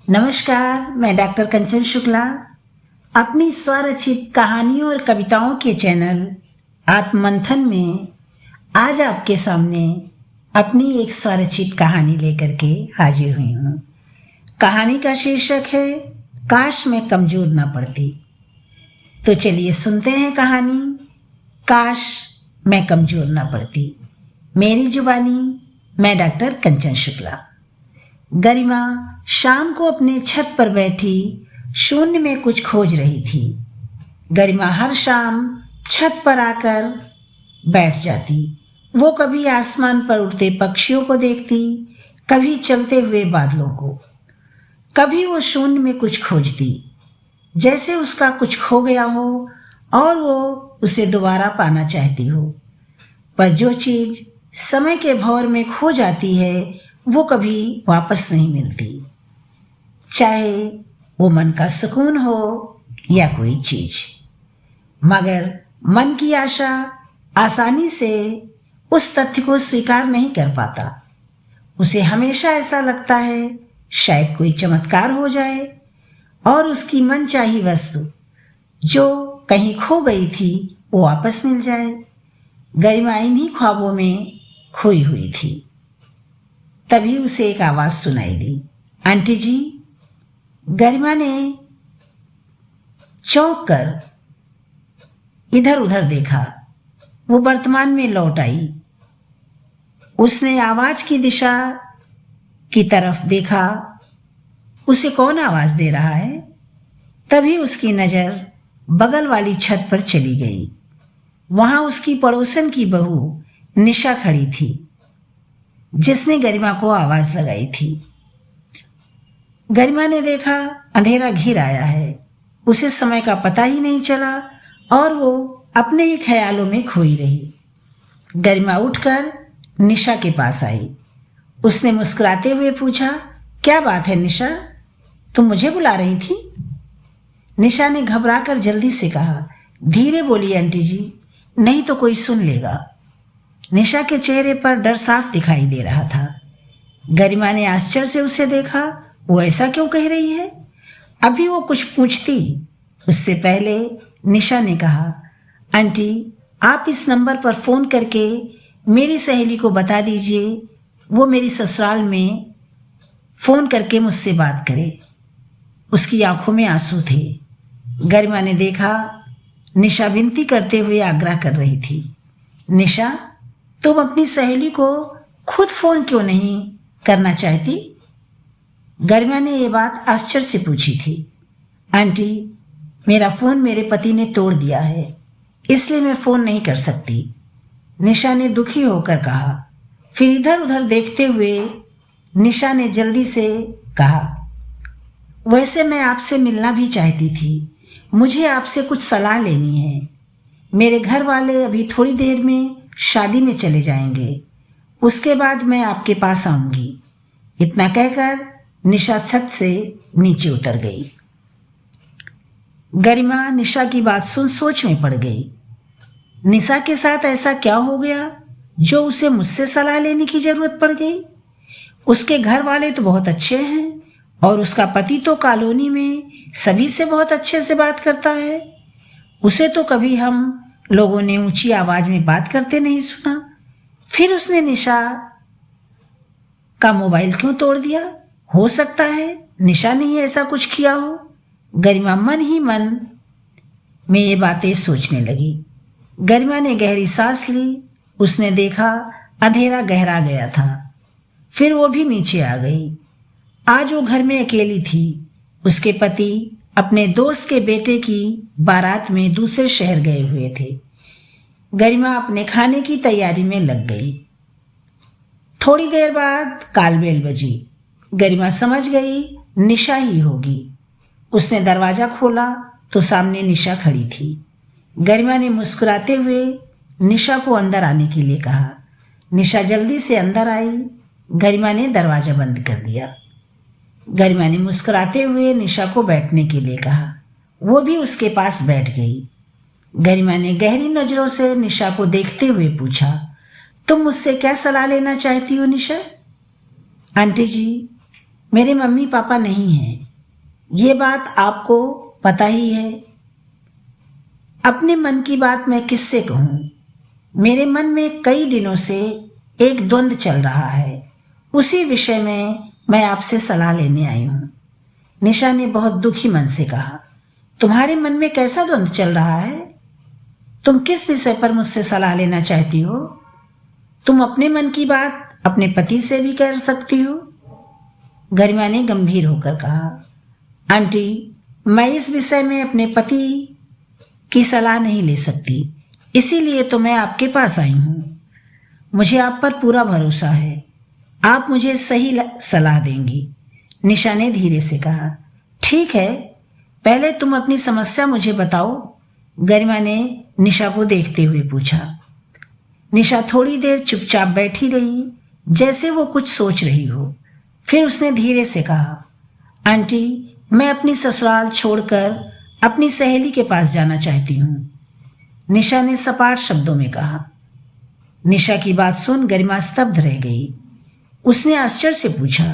नमस्कार, मैं डॉक्टर कंचन शुक्ला अपनी स्वरचित कहानियों और कविताओं के चैनल आत्ममंथन में आज आपके सामने अपनी एक स्वरचित कहानी लेकर के हाजिर हुई हूँ। कहानी का शीर्षक है काश मैं कमज़ोर ना पड़ती। तो चलिए सुनते हैं कहानी काश मैं कमज़ोर ना पड़ती। मेरी जुबानी, मैं डॉक्टर कंचन शुक्ला। गरिमा शाम को अपने छत पर बैठी शून्य में कुछ खोज रही थी। गरिमा हर शाम छत पर आकर बैठ जाती। वो कभी आसमान पर उड़ते पक्षियों को देखती, कभी चलते हुए बादलों को। कभी वो शून्य में कुछ खोजती, जैसे उसका कुछ खो गया हो और वो उसे दोबारा पाना चाहती हो। पर जो चीज़ समय के भौर में खो जाती है वो कभी वापस नहीं मिलती, चाहे वो मन का सुकून हो या कोई चीज़। मगर मन की आशा आसानी से उस तथ्य को स्वीकार नहीं कर पाता। उसे हमेशा ऐसा लगता है शायद कोई चमत्कार हो जाए और उसकी मनचाही वस्तु जो कहीं खो गई थी वो वापस मिल जाए। गरिमा इन्हीं ख्वाबों में खोई हुई थी। तभी उसे एक आवाज़ सुनाई दी, आंटी जी। गरिमा ने चौंक कर इधर उधर देखा। वो वर्तमान में लौट आई। उसने आवाज़ की दिशा की तरफ देखा, उसे कौन आवाज़ दे रहा है। तभी उसकी नज़र बगल वाली छत पर चली गई। वहाँ उसकी पड़ोसन की बहू निशा खड़ी थी, जिसने गरिमा को आवाज़ लगाई थी। गरिमा ने देखा अंधेरा घिर आया है। उसे समय का पता ही नहीं चला और वो अपने ही ख्यालों में खोई रही। गरिमा उठकर निशा के पास आई। उसने मुस्कुराते हुए पूछा, क्या बात है निशा, तुम मुझे बुला रही थी? निशा ने घबराकर जल्दी से कहा, धीरे बोलिए आंटी जी, नहीं तो कोई सुन लेगा। निशा के चेहरे पर डर साफ दिखाई दे रहा था। गरिमा ने आश्चर्य से उसे देखा। वो ऐसा क्यों कह रही है? अभी वो कुछ पूछती उससे पहले निशा ने कहा, आंटी आप इस नंबर पर फ़ोन करके मेरी सहेली को बता दीजिए वो मेरी ससुराल में फ़ोन करके मुझसे बात करे। उसकी आंखों में आंसू थे। गरिमा ने देखा निशा विनती करते हुए आग्रह कर रही थी। निशा, तुम अपनी सहेली को खुद फ़ोन क्यों नहीं करना चाहती? गरिमा ने ये बात आश्चर्य से पूछी थी। आंटी, मेरा फ़ोन मेरे पति ने तोड़ दिया है, इसलिए मैं फ़ोन नहीं कर सकती, निशा ने दुखी होकर कहा। फिर इधर उधर देखते हुए निशा ने जल्दी से कहा, वैसे मैं आपसे मिलना भी चाहती थी, मुझे आपसे कुछ सलाह लेनी है। मेरे घर वाले अभी थोड़ी देर में शादी में चले जाएंगे, उसके बाद मैं आपके पास आऊँगी। इतना कहकर निशा छत से नीचे उतर गई। गरिमा निशा की बात सुन सोच में पड़ गई। निशा के साथ ऐसा क्या हो गया जो उसे मुझसे सलाह लेने की ज़रूरत पड़ गई? उसके घर वाले तो बहुत अच्छे हैं और उसका पति तो कॉलोनी में सभी से बहुत अच्छे से बात करता है। उसे तो कभी हम लोगों ने ऊंची आवाज़ में बात करते नहीं सुना। फिर उसने निशा का मोबाइल क्यों तोड़ दिया? हो सकता है निशा ने ही ऐसा कुछ किया हो। गरिमा मन ही मन में ये बातें सोचने लगी। गरिमा ने गहरी सांस ली। उसने देखा अंधेरा गहरा गया था। फिर वो भी नीचे आ गई। आज वो घर में अकेली थी। उसके पति अपने दोस्त के बेटे की बारात में दूसरे शहर गए हुए थे। गरिमा अपने खाने की तैयारी में लग गई। थोड़ी देर बाद कालबेल बजी। गरिमा समझ गई निशा ही होगी। उसने दरवाज़ा खोला तो सामने निशा खड़ी थी। गरिमा ने मुस्कुराते हुए निशा को अंदर आने के लिए कहा। निशा जल्दी से अंदर आई। गरिमा ने दरवाज़ा बंद कर दिया। गरिमा ने मुस्कुराते हुए निशा को बैठने के लिए कहा। वो भी उसके पास बैठ गई। गरिमा ने गहरी नज़रों से निशा को देखते हुए पूछा, तुम मुझसे क्या सलाह लेना चाहती हो निशा? आंटी जी, मेरे मम्मी पापा नहीं हैं, ये बात आपको पता ही है। अपने मन की बात मैं किससे कहूँ? मेरे मन में कई दिनों से एक द्वंद्व चल रहा है, उसी विषय में मैं आपसे सलाह लेने आई हूँ। निशा ने बहुत दुखी मन से कहा। तुम्हारे मन में कैसा द्वंद्व चल रहा है? तुम किस विषय पर मुझसे सलाह लेना चाहती हो? तुम अपने मन की बात अपने पति से भी कर सकती हो। गरिमा ने गंभीर होकर कहा। आंटी, मैं इस विषय में अपने पति की सलाह नहीं ले सकती, इसीलिए तो मैं आपके पास आई हूँ। मुझे आप पर पूरा भरोसा है, आप मुझे सही सलाह देंगी। निशा ने धीरे से कहा। ठीक है, पहले तुम अपनी समस्या मुझे बताओ, गरिमा ने निशा को देखते हुए पूछा। निशा थोड़ी देर चुपचाप बैठी रही, जैसे वो कुछ सोच रही हो। फिर उसने धीरे से कहा, आंटी, मैं अपनी ससुराल छोड़कर अपनी सहेली के पास जाना चाहती हूँ। निशा ने सपाट शब्दों में कहा। निशा की बात सुन गरिमा स्तब्ध रह गई। उसने आश्चर्य से पूछा,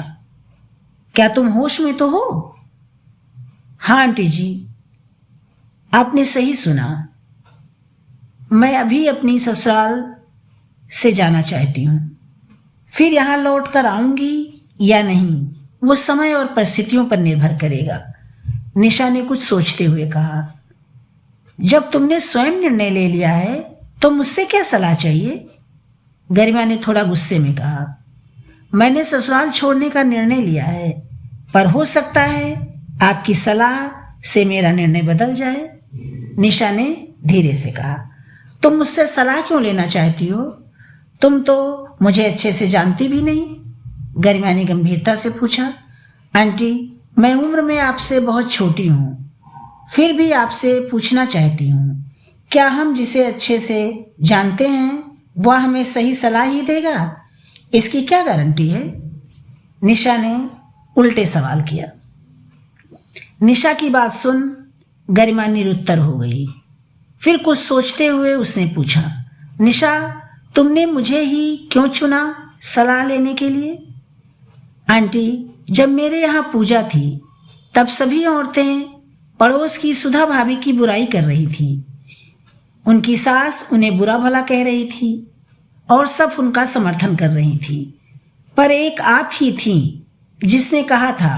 क्या तुम होश में तो हो? हाँ आंटी जी, आपने सही सुना। मैं अभी अपनी ससुराल से जाना चाहती हूँ। फिर यहाँ लौट कर आऊंगी या नहीं, वो समय और परिस्थितियों पर निर्भर करेगा। निशा ने कुछ सोचते हुए कहा। जब तुमने स्वयं निर्णय ले लिया है तो मुझसे क्या सलाह चाहिए? गरिमा ने थोड़ा गुस्से में कहा। मैंने ससुराल छोड़ने का निर्णय लिया है, पर हो सकता है आपकी सलाह से मेरा निर्णय बदल जाए। निशा ने धीरे से कहा। तुम मुझसे सलाह क्यों लेना चाहती हो? तुम तो मुझे अच्छे से जानती भी नहीं। गरिमा ने गंभीरता से पूछा। आंटी, मैं उम्र में आपसे बहुत छोटी हूँ, फिर भी आपसे पूछना चाहती हूँ, क्या हम जिसे अच्छे से जानते हैं वह हमें सही सलाह ही देगा? इसकी क्या गारंटी है? निशा ने उल्टे सवाल किया। निशा की बात सुन गरिमा निरुत्तर हो गई। फिर कुछ सोचते हुए उसने पूछा, निशा, तुमने मुझे ही क्यों चुना सलाह लेने के लिए? आंटी, जब मेरे यहाँ पूजा थी तब सभी औरतें पड़ोस की सुधा भाभी की बुराई कर रही थी। उनकी सास उन्हें बुरा भला कह रही थी और सब उनका समर्थन कर रही थी, पर एक आप ही थी जिसने कहा था,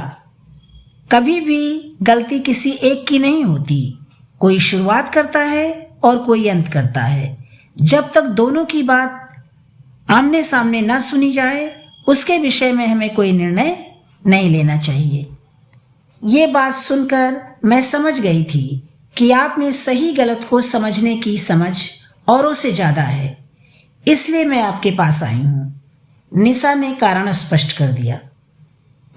कभी भी गलती किसी एक की नहीं होती, कोई शुरुआत करता है और कोई अंत करता है। जब तक दोनों की बात आमने सामने न सुनी जाए उसके विषय में हमें कोई निर्णय नहीं लेना चाहिए। ये बात सुनकर मैं समझ गई थी कि आप में सही गलत को समझने की समझ औरों से ज़्यादा है, इसलिए मैं आपके पास आई हूँ। निशा ने कारण स्पष्ट कर दिया।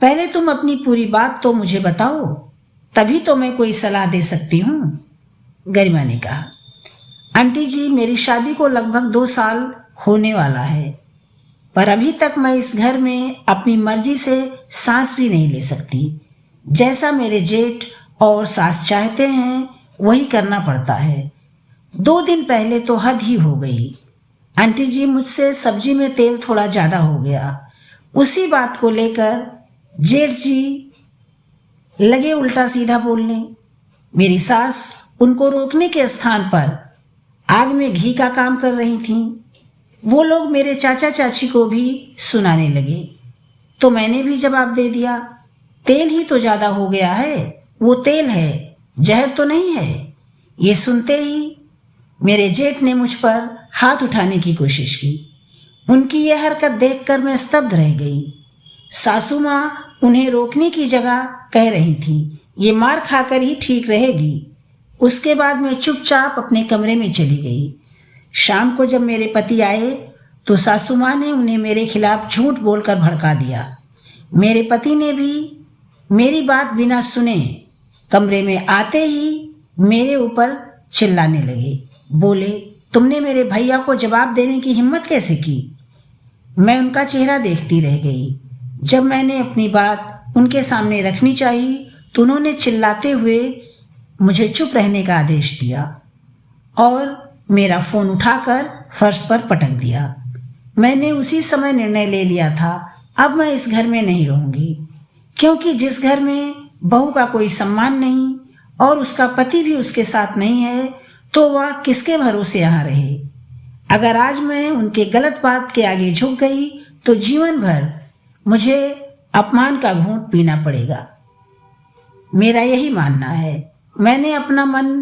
पहले तुम अपनी पूरी बात तो मुझे बताओ, तभी तो मैं कोई सलाह दे सकती हूँ, गरिमा ने कहा। आंटी जी, मेरी शादी को लगभग 2 साल होने वाला है, पर अभी तक मैं इस घर में अपनी मर्जी से सांस भी नहीं ले सकती। जैसा मेरे जेठ और सास चाहते हैं वही करना पड़ता है। 2 दिन पहले तो हद ही हो गई। आंटी जी, मुझसे सब्जी में तेल थोड़ा ज़्यादा हो गया। उसी बात को लेकर जेठ जी लगे उल्टा सीधा बोलने। मेरी सास उनको रोकने के स्थान पर आग में घी का काम कर रही थीं। वो लोग मेरे चाचा चाची को भी सुनाने लगे, तो मैंने भी जवाब दे दिया, तेल ही तो ज़्यादा हो गया है, वो तेल है, जहर तो नहीं है। ये सुनते ही मेरे जेठ ने मुझ पर हाथ उठाने की कोशिश की। उनकी यह हरकत देखकर मैं स्तब्ध रह गई। सासू माँ उन्हें रोकने की जगह कह रही थी, ये मार खाकर ही ठीक रहेगी। उसके बाद मैं चुपचाप अपने कमरे में चली गई। शाम को जब मेरे पति आए तो सासू माँ ने उन्हें मेरे खिलाफ झूठ बोलकर भड़का दिया। मेरे पति ने भी मेरी बात बिना सुने कमरे में आते ही मेरे ऊपर चिल्लाने लगे। बोले, तुमने मेरे भैया को जवाब देने की हिम्मत कैसे की? मैं उनका चेहरा देखती रह गई। जब मैंने अपनी बात उनके सामने रखनी चाहिए तो उन्होंने चिल्लाते हुए मुझे चुप रहने का आदेश दिया और मेरा फ़ोन उठाकर फर्श पर पटक दिया। मैंने उसी समय निर्णय ले लिया था, अब मैं इस घर में नहीं रहूँगी। क्योंकि जिस घर में बहू का कोई सम्मान नहीं और उसका पति भी उसके साथ नहीं है, तो वह किसके भरोसे यहाँ रहे। अगर आज मैं उनके गलत बात के आगे झुक गई तो जीवन भर मुझे अपमान का घूंट पीना पड़ेगा। मेरा यही मानना है। मैंने अपना मन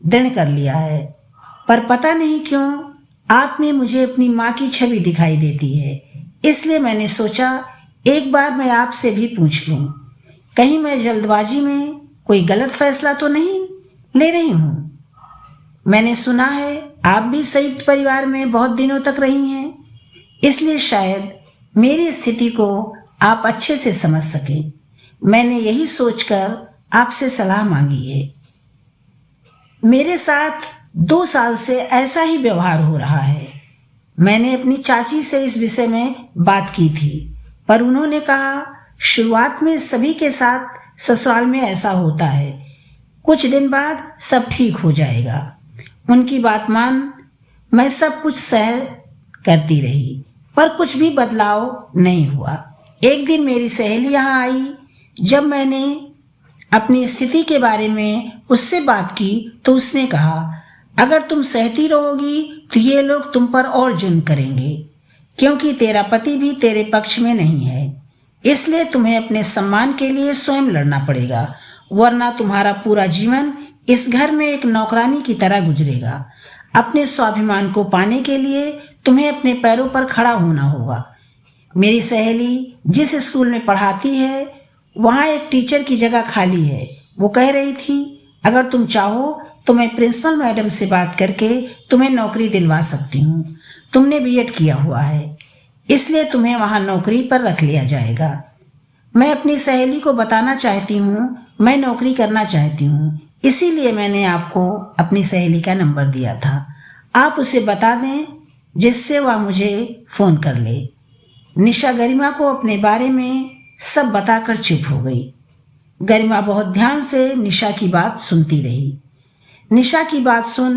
दृढ़ कर लिया है, पर पता नहीं क्यों आप में मुझे अपनी माँ की छवि दिखाई देती है। इसलिए मैंने सोचा एक बार मैं आपसे भी पूछ लूं, कहीं मैं जल्दबाजी में कोई गलत फैसला तो नहीं ले रही हूँ। मैंने सुना है आप भी संयुक्त परिवार में बहुत दिनों तक रही हैं, इसलिए शायद मेरी स्थिति को आप अच्छे से समझ सकें। मैंने यही सोचकर आपसे सलाह मांगी है। मेरे साथ 2 साल से ऐसा ही व्यवहार हो रहा है। मैंने अपनी चाची से इस विषय में बात की थी, पर उन्होंने कहा शुरुआत में सभी के साथ ससुराल में ऐसा होता है, कुछ दिन बाद सब ठीक हो जाएगा। उनकी बात मान मैं सब कुछ सह करती रही, पर कुछ भी बदलाव नहीं हुआ। एक दिन मेरी सहेली यहाँ आई। जब मैंने अपनी स्थिति के बारे में उससे बात की तो उसने कहा अगर तुम सहती रहोगी तो ये लोग तुम पर और जुल्म करेंगे, क्योंकि तेरा पति भी तेरे पक्ष में नहीं है। इसलिए तुम्हें अपने सम्मान के लिए स्वयं लड़ना पड़ेगा, वरना तुम्हारा पूरा जीवन इस घर में एक नौकरानी की तरह गुजरेगा। अपने स्वाभिमान को पाने के लिए तुम्हें अपने पैरों पर खड़ा होना होगा। मेरी सहेली जिस स्कूल में पढ़ाती है वहाँ एक टीचर की जगह खाली है। वो कह रही थी अगर तुम चाहो तो मैं प्रिंसिपल मैडम से बात करके तुम्हें नौकरी दिलवा सकती हूँ। तुमने बीएड किया हुआ है, इसलिए तुम्हें वहाँ नौकरी पर रख लिया जाएगा। मैं अपनी सहेली को बताना चाहती हूँ मैं नौकरी करना चाहती हूँ, इसीलिए मैंने आपको अपनी सहेली का नंबर दिया था। आप उसे बता दें जिससे वह मुझे फ़ोन कर ले। निशा गरिमा को अपने बारे में सब बताकर चुप हो गई। गरिमा बहुत ध्यान से निशा की बात सुनती रही। निशा की बात सुन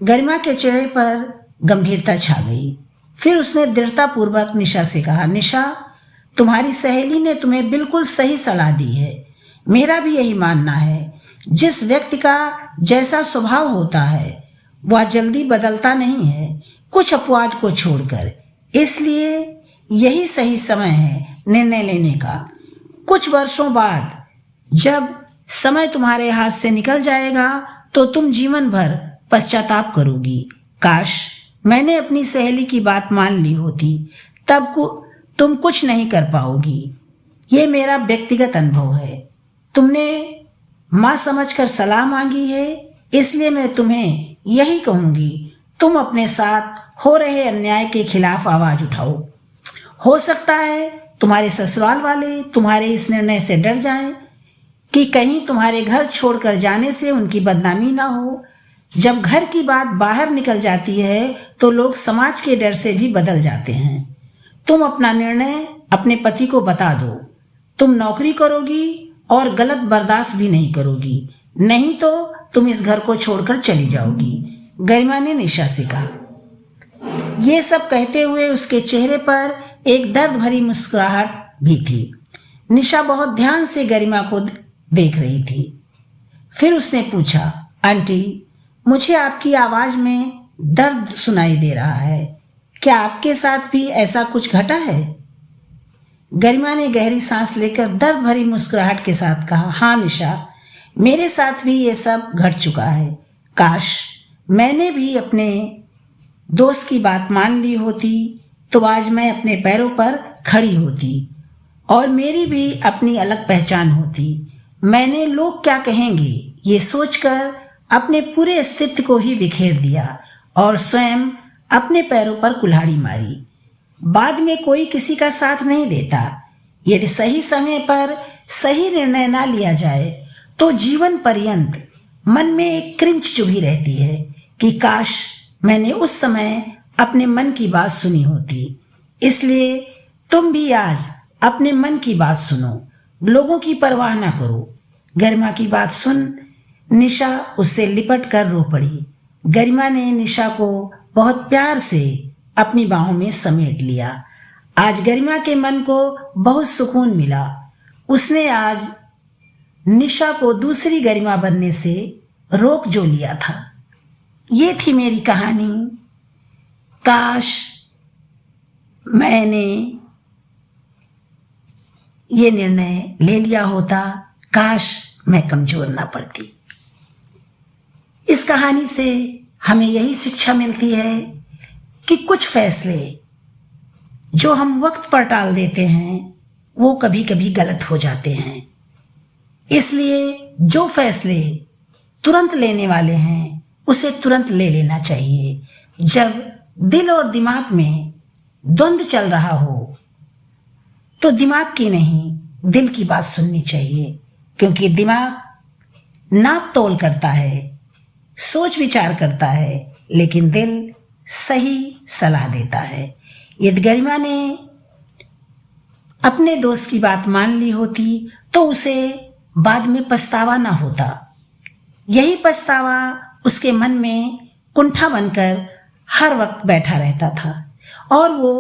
गरिमा के चेहरे पर गंभीरता छा गई। फिर उसने दृढ़तापूर्वक निशा से कहा, निशा, तुम्हारी सहेली ने तुम्हें बिल्कुल सही सलाह दी है। मेरा भी यही मानना है, जिस व्यक्ति का जैसा स्वभाव होता है वह जल्दी बदलता नहीं है, कुछ अपवाद को छोड़कर। इसलिए यही सही समय है निर्णय लेने का। कुछ वर्षों बाद जब समय तुम्हारे हाथ से निकल जाएगा तो तुम जीवन भर पश्चाताप करोगी। काश मैंने अपनी सहेली की बात मान ली होती, तब तुम कुछ नहीं कर पाओगी। ये मेरा व्यक्तिगत अनुभव है। तुमने माँ समझकर सलाह मांगी है, इसलिए मैं तुम्हें यही कहूँगी, तुम अपने साथ हो रहे अन्याय के खिलाफ आवाज़ उठाओ। हो सकता है तुम्हारे ससुराल वाले तुम्हारे इस निर्णय से डर जाएं कि कहीं तुम्हारे घर छोड़कर जाने से उनकी बदनामी ना हो। जब घर की बात बाहर निकल जाती है तो लोग समाज के डर से भी बदल जाते हैं। तुम अपना निर्णय अपने पति को बता दो। तुम नौकरी करोगी और गलत बर्दाश्त भी नहीं करोगी, नहीं तो तुम इस घर को छोड़कर चली जाओगी, गरिमा ने निशा से कहा। ये सब कहते हुए उसके चेहरे पर एक दर्द भरी मुस्कुराहट भी थी। निशा बहुत ध्यान से गरिमा को देख रही थी। फिर उसने पूछा, आंटी, मुझे आपकी आवाज़ में दर्द सुनाई दे रहा है, क्या आपके साथ भी ऐसा कुछ घटा है? गरिमा ने गहरी सांस लेकर दर्द भरी मुस्कुराहट के साथ कहा, हाँ निशा, मेरे साथ भी ये सब घट चुका है। काश मैंने भी अपने दोस्त की बात मान ली होती तो आज मैं अपने पैरों पर खड़ी होती और मेरी भी अपनी अलग पहचान होती। मैंने लोग क्या कहेंगे ये सोचकर अपने पूरे अस्तित्व को ही बिखेर दिया और स्वयं अपने पैरों पर कुल्हाड़ी मारी। बाद में कोई किसी का साथ नहीं देता। यदि सही समय पर सही निर्णय ना लिया जाए तो जीवन पर्यंत मन में एक क्रिंच चुभी रहती है कि काश मैंने उस समय अपने मन की बात सुनी होती। इसलिए तुम भी आज अपने मन की बात सुनो, लोगों की परवाह ना करो। गरिमा की बात सुन निशा उससे लिपट कर रो पड़ी। गरिमा ने निशा को बहुत प्यार से अपनी बाहों में समेट लिया। आज गरिमा के मन को बहुत सुकून मिला। उसने आज निशा को दूसरी गरिमा बनने से रोक जो लिया था। ये थी मेरी कहानी। काश मैंने ये निर्णय ले लिया होता, काश मैं कमजोर ना पड़ती। इस कहानी से हमें यही शिक्षा मिलती है कि कुछ फैसले जो हम वक्त पर टाल देते हैं वो कभी कभी गलत हो जाते हैं। इसलिए जो फैसले तुरंत लेने वाले हैं उसे तुरंत ले लेना चाहिए। जब दिल और दिमाग में द्वंद्व चल रहा हो तो दिमाग की नहीं दिल की बात सुननी चाहिए, क्योंकि दिमाग नाप तोल करता है, सोच विचार करता है, लेकिन दिल सही सलाह देता है। यदि गरिमा ने अपने दोस्त की बात मान ली होती तो उसे बाद में पछतावा ना होता। यही पछतावा उसके मन में कुंठा बनकर हर वक्त बैठा रहता था और वो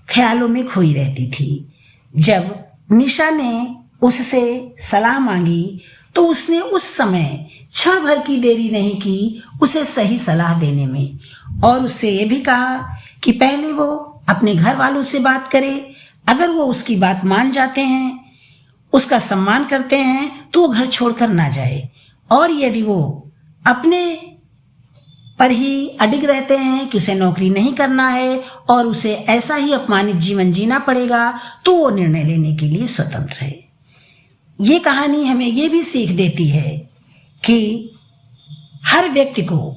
ख्यालों में खोई रहती थी। जब निशा ने उससे सलाह मांगी तो उसने उस समय क्षण भर की देरी नहीं की उसे सही सलाह देने में, और उससे ये भी कहा कि पहले वो अपने घर वालों से बात करे। अगर वो उसकी बात मान जाते हैं, उसका सम्मान करते हैं, तो वो घर छोड़कर ना जाए, और यदि वो अपने पर ही अडिग रहते हैं कि उसे नौकरी नहीं करना है और उसे ऐसा ही अपमानित जीवन जीना पड़ेगा, तो वो निर्णय लेने के लिए स्वतंत्र है। ये कहानी हमें ये भी सीख देती है कि हर व्यक्ति को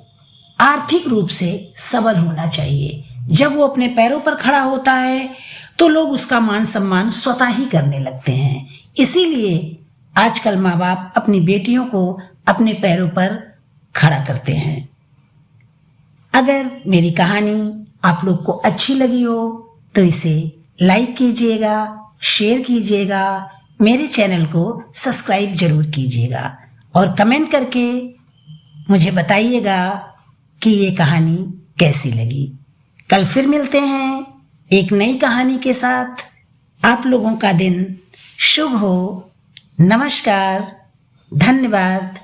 आर्थिक रूप से सबल होना चाहिए। जब वो अपने पैरों पर खड़ा होता है तो लोग उसका मान सम्मान स्वतः ही करने लगते हैं। इसीलिए आजकल माँ बाप अपनी बेटियों को अपने पैरों पर खड़ा करते हैं। अगर मेरी कहानी आप लोग को अच्छी लगी हो तो इसे लाइक कीजिएगा, शेयर कीजिएगा, मेरे चैनल को सब्सक्राइब जरूर कीजिएगा और कमेंट करके मुझे बताइएगा कि ये कहानी कैसी लगी। कल फिर मिलते हैं एक नई कहानी के साथ। आप लोगों का दिन शुभ हो। नमस्कार, धन्यवाद।